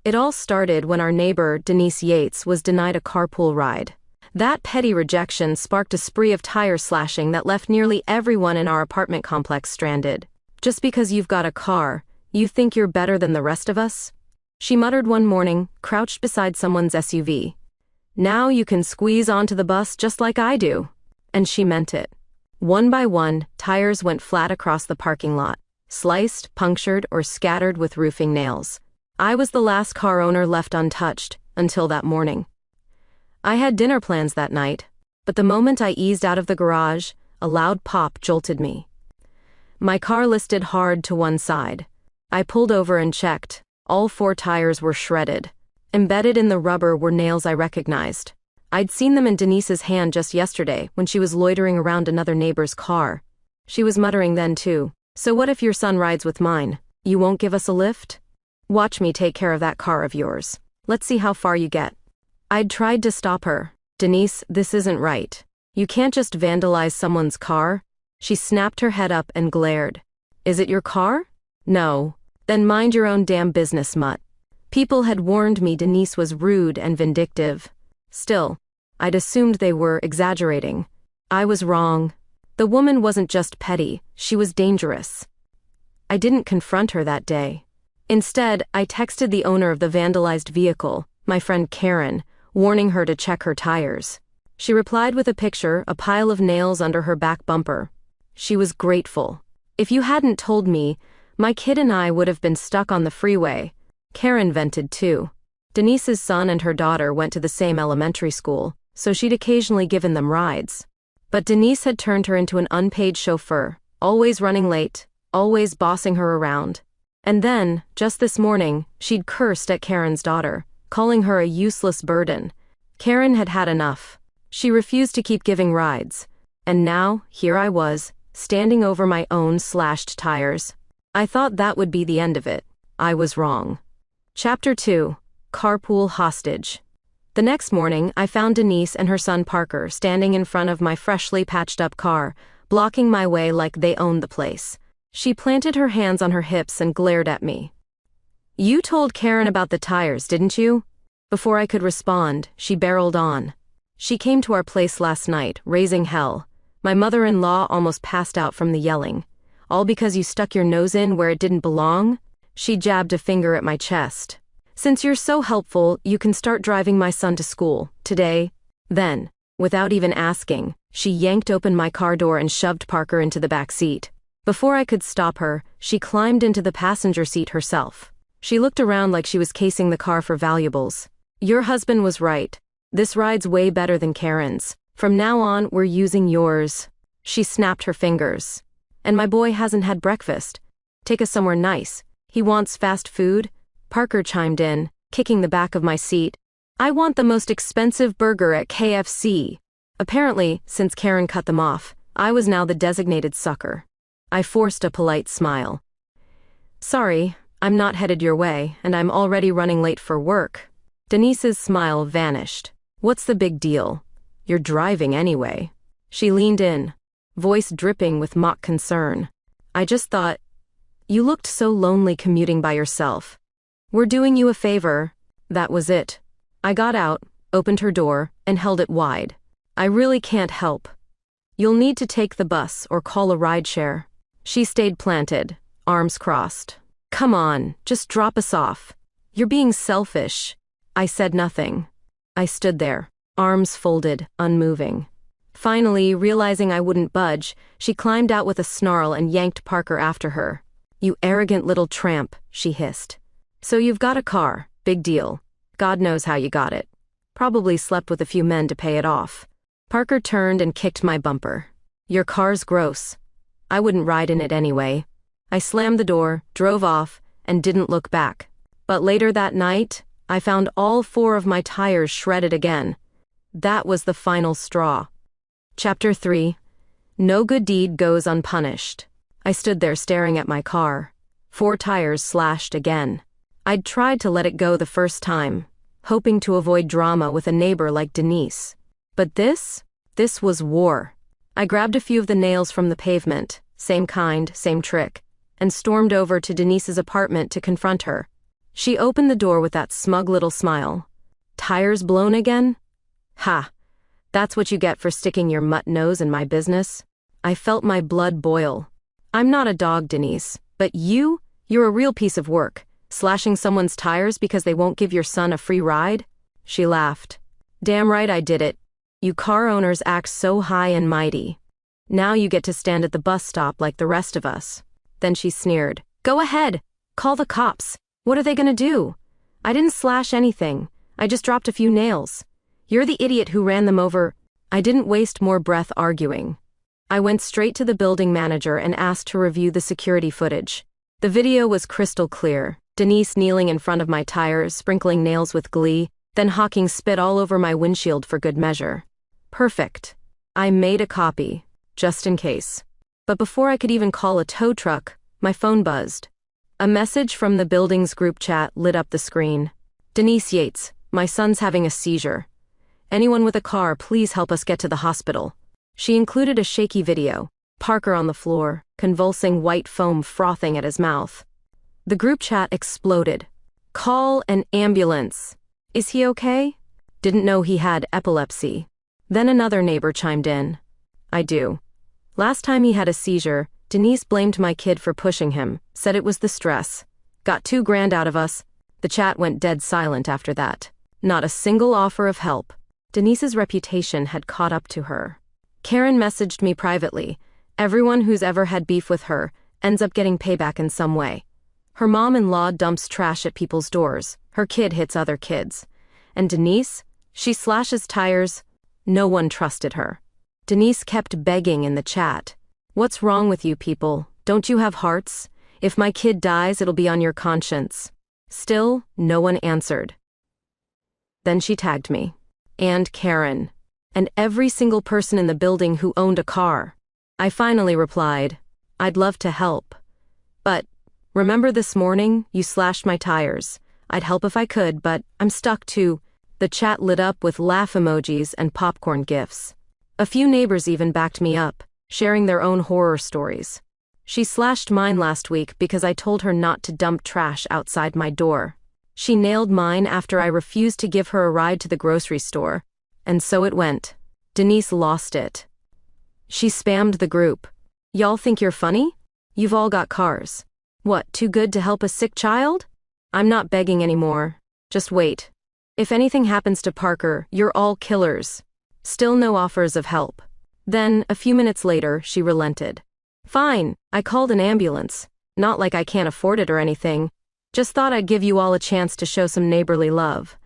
It all started when our neighbor, Denise Yates, was denied a carpool ride. That petty rejection sparked a spree of tire slashing that left nearly everyone in our apartment complex stranded. "Just because you've got a car, you think you're better than the rest of us?" she muttered one morning, crouched beside someone's SUV. "Now you can squeeze onto the bus just like I do." And she meant it. One by one, tires went flat across the parking lot, sliced, punctured, or scattered with roofing nails. I was the last car owner left untouched, until that morning. I had dinner plans that night, but the moment I eased out of the garage, a loud pop jolted me. My car listed hard to one side. I pulled over and checked. All 4 tires were shredded. Embedded in the rubber were nails I recognized. I'd seen them in Denise's hand just yesterday when she was loitering around another neighbor's car. She was muttering then too. "So what if your son rides with mine? You won't give us a lift? Watch me take care of that car of yours. Let's see how far you get." I'd tried to stop her. "Denise, this isn't right. You can't just vandalize someone's car." She snapped her head up and glared. "Is it your car? No. Then mind your own damn business, mutt." People had warned me Denise was rude and vindictive. Still, I'd assumed they were exaggerating. I was wrong. The woman wasn't just petty, she was dangerous. I didn't confront her that day. Instead, I texted the owner of the vandalized vehicle, my friend Karen, warning her to check her tires. She replied with a picture, a pile of nails under her back bumper. She was grateful. "If you hadn't told me, my kid and I would have been stuck on the freeway." Karen vented too. Denise's son and her daughter went to the same elementary school, so she'd occasionally given them rides. But Denise had turned her into an unpaid chauffeur, always running late, always bossing her around. And then, just this morning, she'd cursed at Karen's daughter, calling her a useless burden. Karen had had enough. She refused to keep giving rides. And now, here I was, standing over my own slashed tires. I thought that would be the end of it. I was wrong. Chapter 2. Carpool Hostage. The next morning, I found Denise and her son Parker standing in front of my freshly patched-up car, blocking my way like they owned the place. She planted her hands on her hips and glared at me. "You told Karen about the tires, didn't you?" Before I could respond, she barreled on. "She came to our place last night, raising hell. My mother-in-law almost passed out from the yelling. All because you stuck your nose in where it didn't belong?" She jabbed a finger at my chest. "Since you're so helpful, you can start driving my son to school, today." Then, without even asking, she yanked open my car door and shoved Parker into the back seat. Before I could stop her, she climbed into the passenger seat herself. She looked around like she was casing the car for valuables. "Your husband was right. This ride's way better than Karen's. From now on, we're using yours." She snapped her fingers. "And my boy hasn't had breakfast. Take us somewhere nice. He wants fast food." Parker chimed in, kicking the back of my seat. "I want the most expensive burger at KFC." Apparently, since Karen cut them off, I was now the designated sucker. I forced a polite smile. "Sorry, I'm not headed your way, and I'm already running late for work." Denise's smile vanished. "What's the big deal? You're driving anyway." She leaned in, voice dripping with mock concern. "I just thought, you looked so lonely commuting by yourself. We're doing you a favor." That was it. I got out, opened her door, and held it wide. "I really can't help. You'll need to take the bus or call a rideshare." She stayed planted, arms crossed. "Come on, just drop us off. You're being selfish." I said nothing. I stood there, arms folded, unmoving. Finally, realizing I wouldn't budge, she climbed out with a snarl and yanked Parker after her. "You arrogant little tramp," she hissed. "So you've got a car, big deal. God knows how you got it. Probably slept with a few men to pay it off." Parker turned and kicked my bumper. "Your car's gross. I wouldn't ride in it anyway." I slammed the door, drove off, and didn't look back. But later that night, I found all 4 of my tires shredded again. That was the final straw. Chapter 3. No good deed goes unpunished. I stood there staring at my car. 4 tires slashed again. I'd tried to let it go the first time, hoping to avoid drama with a neighbor like Denise. But this was war. I grabbed a few of the nails from the pavement, same kind, same trick, and stormed over to Denise's apartment to confront her. She opened the door with that smug little smile. Tires blown again? Ha! That's what you get for sticking your mutt nose in my business. I felt my blood boil. I'm not a dog, Denise, but you're a real piece of work, slashing someone's tires because they won't give your son a free ride? She laughed. Damn right I did it. You car owners act so high and mighty. Now you get to stand at the bus stop like the rest of us. Then she sneered. Go ahead. Call the cops. What are they gonna do? I didn't slash anything. I just dropped a few nails. You're the idiot who ran them over. I didn't waste more breath arguing. I went straight to the building manager and asked to review the security footage. The video was crystal clear. Denise kneeling in front of my tires, sprinkling nails with glee, then hawking spit all over my windshield for good measure. Perfect. I made a copy, just in case. But before I could even call a tow truck, my phone buzzed. A message from the building's group chat lit up the screen. Denise Yates, my son's having a seizure. Anyone with a car, please help us get to the hospital. She included a shaky video. Parker on the floor, convulsing white foam frothing at his mouth. The group chat exploded. Call an ambulance. Is he okay? Didn't know he had epilepsy. Then another neighbor chimed in. I do. Last time he had a seizure, Denise blamed my kid for pushing him, said it was the stress. Got $2,000 out of us. The chat went dead silent after that. Not a single offer of help. Denise's reputation had caught up to her. Karen messaged me privately. Everyone who's ever had beef with her ends up getting payback in some way. Her mom-in-law dumps trash at people's doors. Her kid hits other kids. And Denise? She slashes tires. No one trusted her. Denise kept begging in the chat. What's wrong with you people? Don't you have hearts? If my kid dies, it'll be on your conscience. Still, no one answered. Then she tagged me. And Karen. And every single person in the building who owned a car. I finally replied, I'd love to help. But, remember this morning, you slashed my tires. I'd help if I could, but I'm stuck too. The chat lit up with laugh emojis and popcorn gifs. A few neighbors even backed me up, sharing their own horror stories. She slashed mine last week because I told her not to dump trash outside my door. She nailed mine after I refused to give her a ride to the grocery store. And so it went. Denise lost it. She spammed the group. Y'all think you're funny? You've all got cars. What, too good to help a sick child? I'm not begging anymore. Just wait. If anything happens to Parker, you're all killers. Still no offers of help. Then, a few minutes later, she relented. Fine, I called an ambulance. Not like I can't afford it or anything. Just thought I'd give you all a chance to show some neighborly love.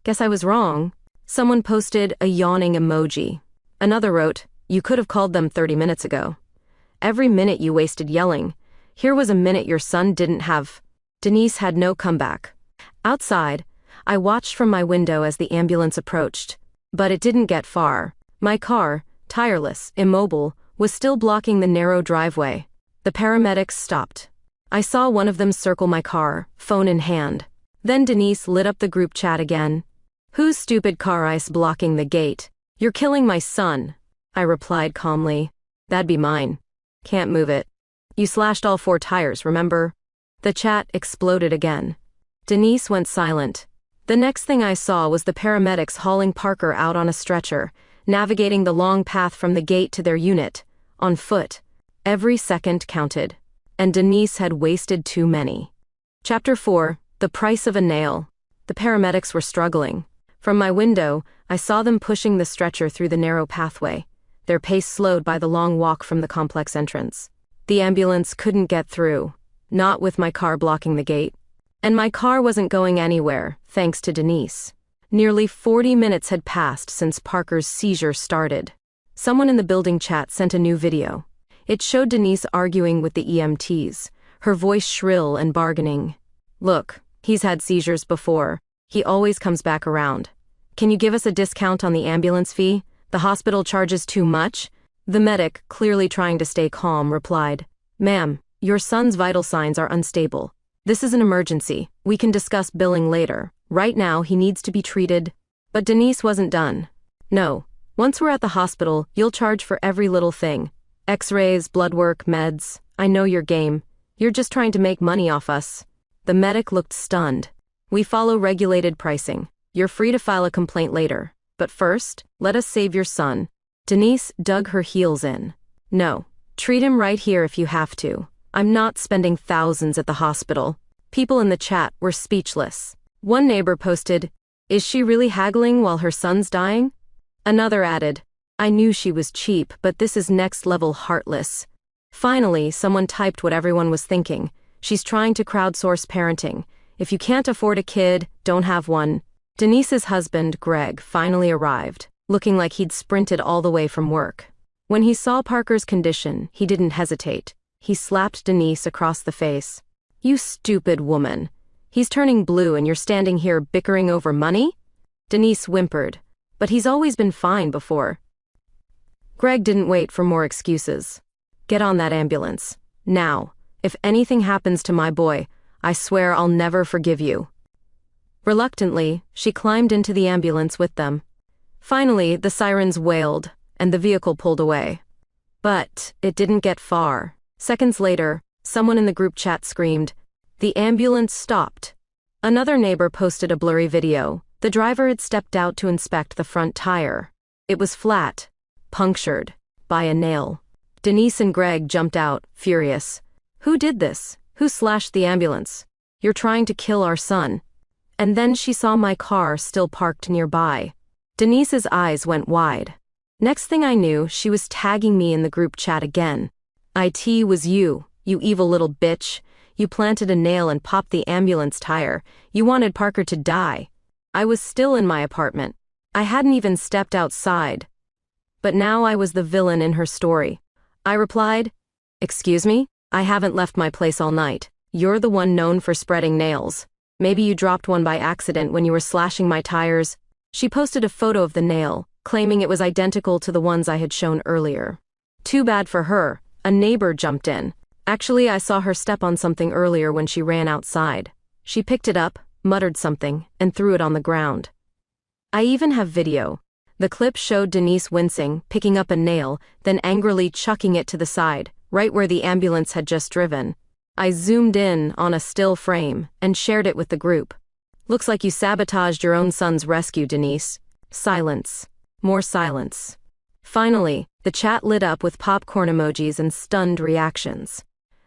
Guess I was wrong. Someone posted a yawning emoji. Another wrote, you could have called them 30 minutes ago. Every minute you wasted yelling. Here was a minute your son didn't have. Denise had no comeback. Outside, I watched from my window as the ambulance approached. But it didn't get far. My car, tireless, immobile, was still blocking the narrow driveway. The paramedics stopped. I saw one of them circle my car, phone in hand. Then Denise lit up the group chat again. Whose stupid car ice blocking the gate? You're killing my son. I replied calmly. That'd be mine. Can't move it. You slashed all 4 tires, remember? The chat exploded again. Denise went silent. The next thing I saw was the paramedics hauling Parker out on a stretcher, navigating the long path from the gate to their unit, on foot. Every second counted. And Denise had wasted too many. Chapter 4, The Price of a Nail. The paramedics were struggling. From my window, I saw them pushing the stretcher through the narrow pathway, their pace slowed by the long walk from the complex entrance. The ambulance couldn't get through, not with my car blocking the gate. And my car wasn't going anywhere, thanks to Denise. Nearly 40 minutes had passed since Parker's seizure started. Someone in the building chat sent a new video. It showed Denise arguing with the EMTs, her voice shrill and bargaining. Look, he's had seizures before. He always comes back around. Can you give us a discount on the ambulance fee? The hospital charges too much? The medic, clearly trying to stay calm, replied, Ma'am, your son's vital signs are unstable. This is an emergency. We can discuss billing later. Right now, he needs to be treated. But Denise wasn't done. No. Once we're at the hospital, you'll charge for every little thing. X-rays, blood work, meds. I know your game. You're just trying to make money off us. The medic looked stunned. We follow regulated pricing. You're free to file a complaint later. But first, let us save your son. Denise dug her heels in. No. Treat him right here if you have to. I'm not spending thousands at the hospital. People in the chat were speechless. One neighbor posted, "Is she really haggling while her son's dying?" Another added, "I knew she was cheap, but this is next level heartless." Finally, someone typed what everyone was thinking. She's trying to crowdsource parenting. If you can't afford a kid, don't have one. Denise's husband, Greg, finally arrived, looking like he'd sprinted all the way from work. When he saw Parker's condition, he didn't hesitate. He slapped Denise across the face. "You stupid woman. He's turning blue and you're standing here bickering over money?" Denise whimpered, "But he's always been fine before." Greg didn't wait for more excuses. "Get on that ambulance. Now. If anything happens to my boy, I swear I'll never forgive you." Reluctantly, she climbed into the ambulance with them. Finally, the sirens wailed, and the vehicle pulled away. But it didn't get far. Seconds later, someone in the group chat screamed, "The ambulance stopped." Another neighbor posted a blurry video. The driver had stepped out to inspect the front tire. It was flat, punctured, by a nail. Denise and Greg jumped out, furious. "Who did this? Who slashed the ambulance? You're trying to kill our son." And then she saw my car still parked nearby. Denise's eyes went wide. Next thing I knew, she was tagging me in the group chat again. "It was you, you evil little bitch. You planted a nail and popped the ambulance tire. You wanted Parker to die." I was still in my apartment. I hadn't even stepped outside. But now I was the villain in her story. I replied, "Excuse me? I haven't left my place all night. You're the one known for spreading nails. Maybe you dropped one by accident when you were slashing my tires." She posted a photo of the nail, claiming it was identical to the ones I had shown earlier. Too bad for her. A neighbor jumped in. Actually, I saw her step on something earlier when she ran outside. She picked it up, muttered something, and threw it on the ground. I even have video. The clip showed Denise wincing, picking up a nail, then angrily chucking it to the side, right where the ambulance had just driven. I zoomed in on a still frame and shared it with the group. "Looks like you sabotaged your own son's rescue, Denise." Silence. More silence. Finally, the chat lit up with popcorn emojis and stunned reactions.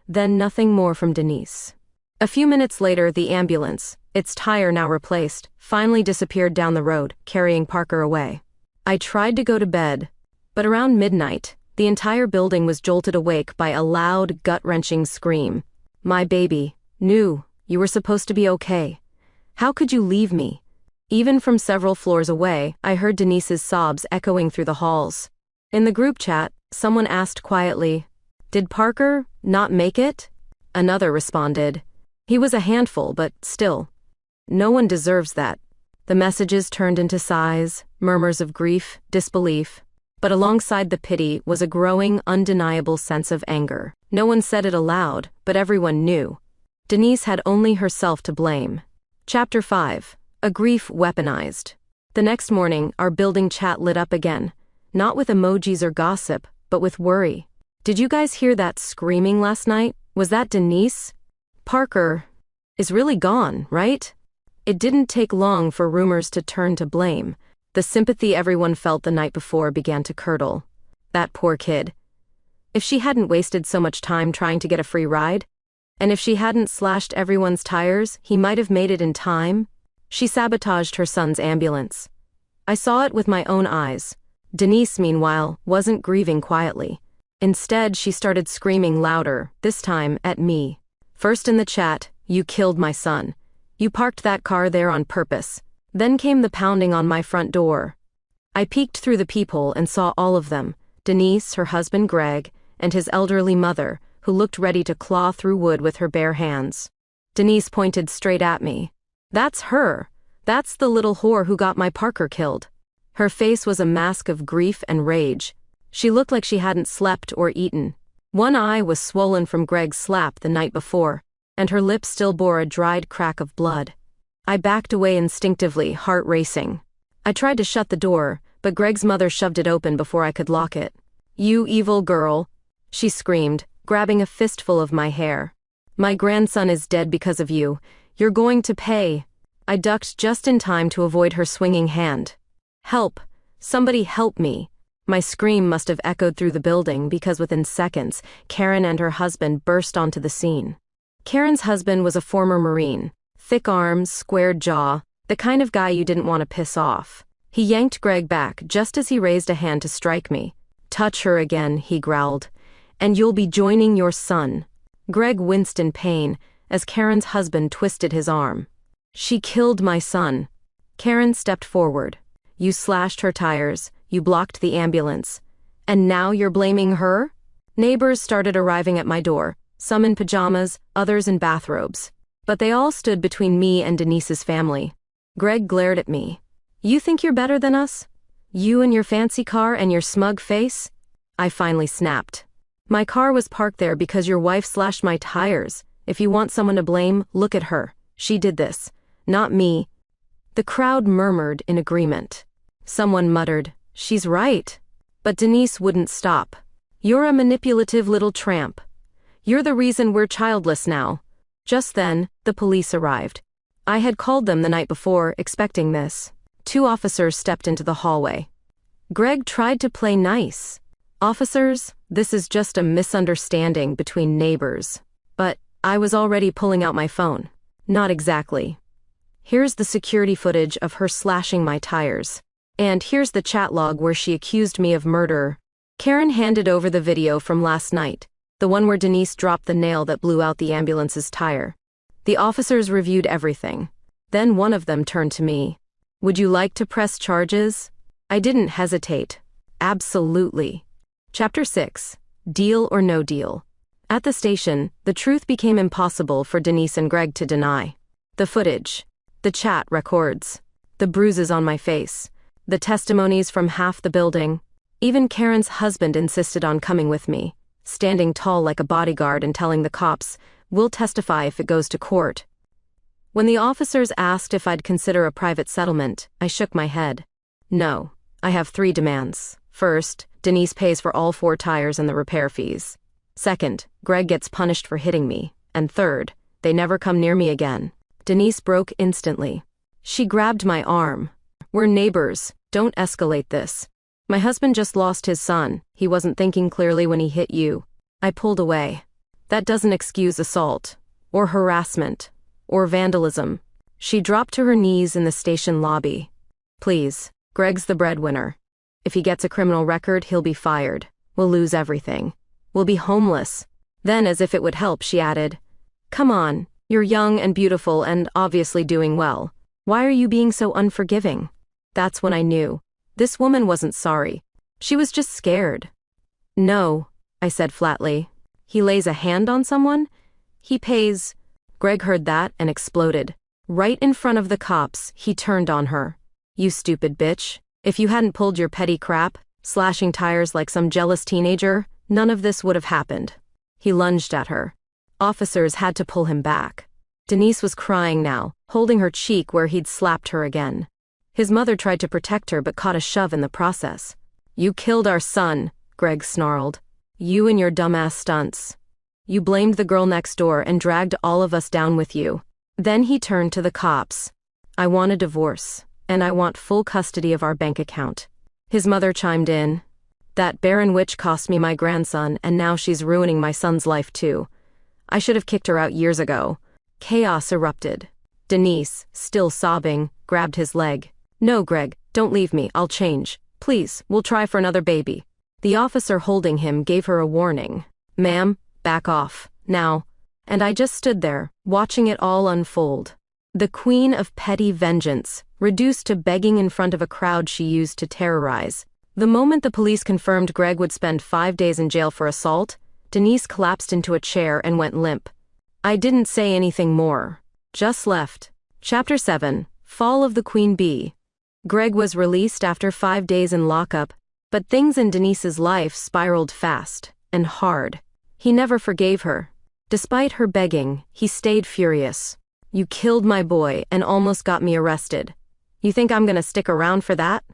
Then nothing more from Denise. A few minutes later, the ambulance, its tire now replaced, finally disappeared down the road, carrying Parker away. I tried to go to bed, but around midnight, the entire building was jolted awake by a loud, gut-wrenching scream. "My baby, knew, you were supposed to be okay. How could you leave me?" Even from several floors away, I heard Denise's sobs echoing through the halls. In the group chat, someone asked quietly, "Did Parker not make it?" Another responded, "He was a handful, but still. No one deserves that." The messages turned into sighs, murmurs of grief, disbelief. But alongside the pity was a growing, undeniable sense of anger. No one said it aloud, but everyone knew. Denise had only herself to blame. Chapter 5. A Grief Weaponized. The next morning, our building chat lit up again. Not with emojis or gossip, but with worry. "Did you guys hear that screaming last night? Was that Denise? Parker is really gone, right?" It didn't take long for rumors to turn to blame. The sympathy everyone felt the night before began to curdle. That poor kid. If she hadn't wasted so much time trying to get a free ride, and if she hadn't slashed everyone's tires, he might have made it in time. She sabotaged her son's ambulance. I saw it with my own eyes. Denise, meanwhile, wasn't grieving quietly. Instead, she started screaming louder, this time at me. First in the chat, "You killed my son. You parked that car there on purpose." Then came the pounding on my front door. I peeked through the peephole and saw all of them, Denise, her husband Greg, and his elderly mother, who looked ready to claw through wood with her bare hands. Denise pointed straight at me. "That's her. That's the little whore who got my Parker killed." Her face was a mask of grief and rage. She looked like she hadn't slept or eaten. One eye was swollen from Greg's slap the night before, and her lips still bore a dried crack of blood. I backed away instinctively, heart racing. I tried to shut the door, but Greg's mother shoved it open before I could lock it. "You evil girl," she screamed, grabbing a fistful of my hair. "My grandson is dead because of you. You're going to pay." I ducked just in time to avoid her swinging hand. Help! Somebody help me! My scream must have echoed through the building because within seconds, Karen and her husband burst onto the scene. Karen's husband was a former Marine. Thick arms, squared jaw, the kind of guy you didn't want to piss off. He yanked Greg back just as he raised a hand to strike me. "Touch her again," he growled, "and you'll be joining your son." Greg winced in pain as Karen's husband twisted his arm. "She killed my son." Karen stepped forward. "You slashed her tires, you blocked the ambulance, and now you're blaming her?" Neighbors started arriving at my door, some in pajamas, others in bathrobes. But they all stood between me and Denise's family. Greg glared at me. "You think you're better than us? You and your fancy car and your smug face?" I finally snapped. "My car was parked there because your wife slashed my tires. If you want someone to blame, look at her. She did this, not me." The crowd murmured in agreement. Someone muttered, "She's right." But Denise wouldn't stop. "You're a manipulative little tramp. You're the reason we're childless now." Just then, the police arrived. I had called them the night before, expecting this. 2 officers stepped into the hallway. Greg tried to play nice. "Officers, this is just a misunderstanding between neighbors." But I was already pulling out my phone. "Not exactly. Here's the security footage of her slashing my tires. And here's the chat log where she accused me of murder." Karen handed over the video from last night, the one where Denise dropped the nail that blew out the ambulance's tire. The officers reviewed everything. Then one of them turned to me. "Would you like to press charges?" I didn't hesitate. "Absolutely." Chapter 6. Deal or no deal. At the station, the truth became impossible for Denise and Greg to deny. The footage, the chat records, the bruises on my face, the testimonies from half the building. Even Karen's husband insisted on coming with me, standing tall like a bodyguard and telling the cops, "We'll testify if it goes to court." When the officers asked if I'd consider a private settlement, I shook my head. "No, I have 3 demands. First, Denise pays for all 4 tires and the repair fees. Second, Greg gets punished for hitting me. And third, they never come near me again." Denise broke instantly. She grabbed my arm. "We're neighbors. Don't escalate this. My husband just lost his son. He wasn't thinking clearly when he hit you." I pulled away. "That doesn't excuse assault, or harassment, or vandalism." She dropped to her knees in the station lobby. "Please, Greg's the breadwinner. If he gets a criminal record, he'll be fired. We'll lose everything. We'll be homeless." Then, as if it would help, she added, "Come on, you're young and beautiful and obviously doing well. Why are you being so unforgiving?" That's when I knew. This woman wasn't sorry. She was just scared. "No," I said flatly. "He lays a hand on someone? He pays." Greg heard that and exploded. Right in front of the cops, he turned on her. "You stupid bitch. If you hadn't pulled your petty crap, slashing tires like some jealous teenager, none of this would have happened." He lunged at her. Officers had to pull him back. Denise was crying now, holding her cheek where he'd slapped her again. His mother tried to protect her but caught a shove in the process. "You killed our son," Greg snarled. "You and your dumbass stunts. You blamed the girl next door and dragged all of us down with you." Then he turned to the cops. "I want a divorce, and I want full custody of our bank account." His mother chimed in. "That barren witch cost me my grandson, and now she's ruining my son's life too. I should have kicked her out years ago." Chaos erupted. Denise, still sobbing, grabbed his leg. "No, Greg, don't leave me, I'll change. Please, we'll try for another baby." The officer holding him gave her a warning. "Ma'am, back off, now." And I just stood there, watching it all unfold. The queen of petty vengeance, reduced to begging in front of a crowd she used to terrorize. The moment the police confirmed Greg would spend 5 days in jail for assault, Denise collapsed into a chair and went limp. I didn't say anything more. Just left. Chapter 7. Fall of the Queen Bee. Greg was released after 5 days in lockup, but things in Denise's life spiraled fast and hard. He never forgave her. Despite her begging, he stayed furious. "You killed my boy and almost got me arrested. You think I'm gonna stick around for that?"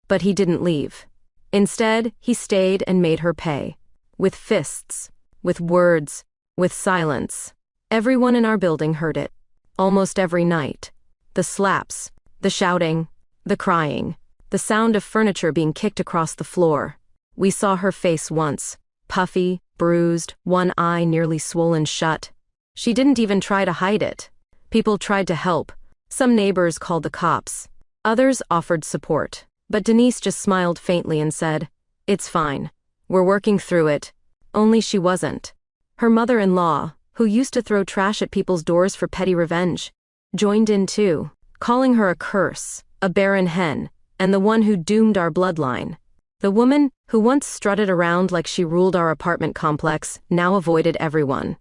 But he didn't leave. Instead, he stayed and made her pay. With fists, with words, with silence. Everyone in our building heard it. Almost every night. The slaps, the shouting, the crying, the sound of furniture being kicked across the floor. We saw her face once, puffy, bruised, one eye nearly swollen shut. She didn't even try to hide it. People tried to help. Some neighbors called the cops. Others offered support. But Denise just smiled faintly and said, "It's fine. We're working through it." Only she wasn't. Her mother-in-law, who used to throw trash at people's doors for petty revenge, joined in too, calling her a curse, a barren hen, and the one who doomed our bloodline. The woman, who once strutted around like she ruled our apartment complex, now avoided everyone.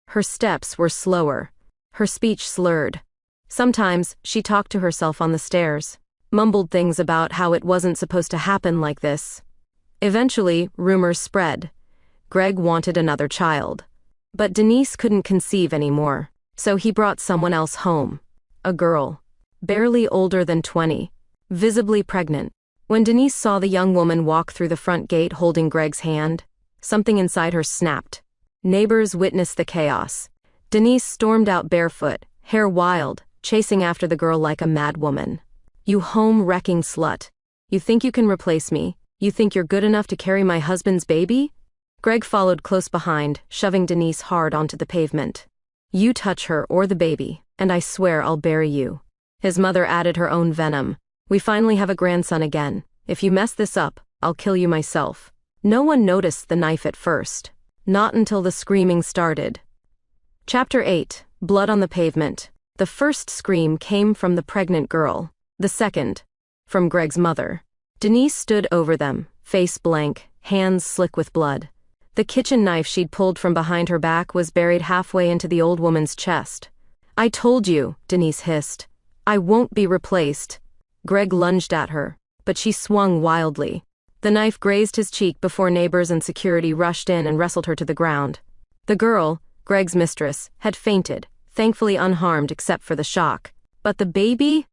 Her steps were slower, her speech slurred. Sometimes she talked to herself on the stairs, mumbled things about how it wasn't supposed to happen like this. Eventually, rumors spread. Greg wanted another child. But Denise couldn't conceive anymore, so he brought someone else home. A girl, barely older than 20, visibly pregnant. When Denise saw the young woman walk through the front gate holding Greg's hand, something inside her snapped. Neighbors witnessed the chaos. Denise stormed out barefoot, hair wild, chasing after the girl like a mad woman. "You home-wrecking slut. You think you can replace me? You think you're good enough to carry my husband's baby?" Greg followed close behind, shoving Denise hard onto the pavement. "You touch her or the baby, and I swear I'll bury you." His mother added her own venom. "We finally have a grandson again. If you mess this up, I'll kill you myself." No one noticed the knife at first. Not until the screaming started. Chapter 8. Blood on the Pavement. The first scream came from the pregnant girl. The second, from Greg's mother. Denise stood over them, face blank, hands slick with blood. The kitchen knife she'd pulled from behind her back was buried halfway into the old woman's chest. "I told you," Denise hissed. "I won't be replaced." Greg lunged at her, but she swung wildly. The knife grazed his cheek before neighbors and security rushed in and wrestled her to the ground. The girl, Greg's mistress, had fainted, thankfully unharmed except for the shock. But the baby?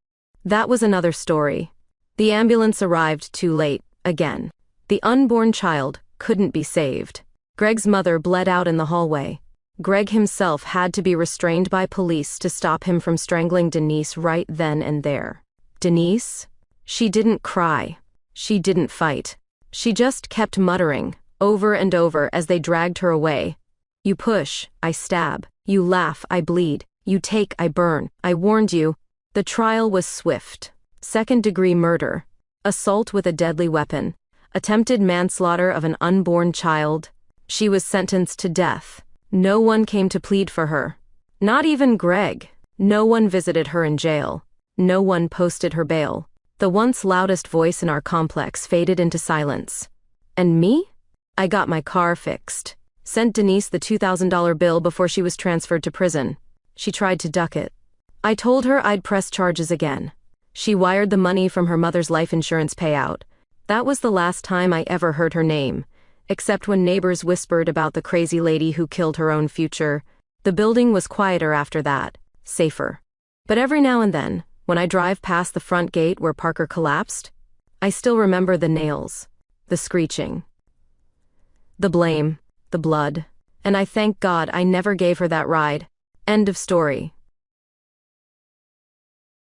That was another story. The ambulance arrived too late, again. The unborn child couldn't be saved. Greg's mother bled out in the hallway. Greg himself had to be restrained by police to stop him from strangling Denise right then and there. Denise? She didn't cry. She didn't fight. She just kept muttering, over and over as they dragged her away. "You push, I stab. You laugh, I bleed. You take, I burn. I warned you." The trial was swift. Second-degree murder. Assault with a deadly weapon. Attempted manslaughter of an unborn child. She was sentenced to death. No one came to plead for her. Not even Greg. No one visited her in jail. No one posted her bail. The once loudest voice in our complex faded into silence. And me? I got my car fixed. Sent Denise the $2,000 bill before she was transferred to prison. She tried to duck it. I told her I'd press charges again. She wired the money from her mother's life insurance payout. That was the last time I ever heard her name, except when neighbors whispered about the crazy lady who killed her own future. The building was quieter after that, safer. But every now and then, when I drive past the front gate where Parker collapsed, I still remember the nails, the screeching, the blame, the blood, and I thank God I never gave her that ride. End of story.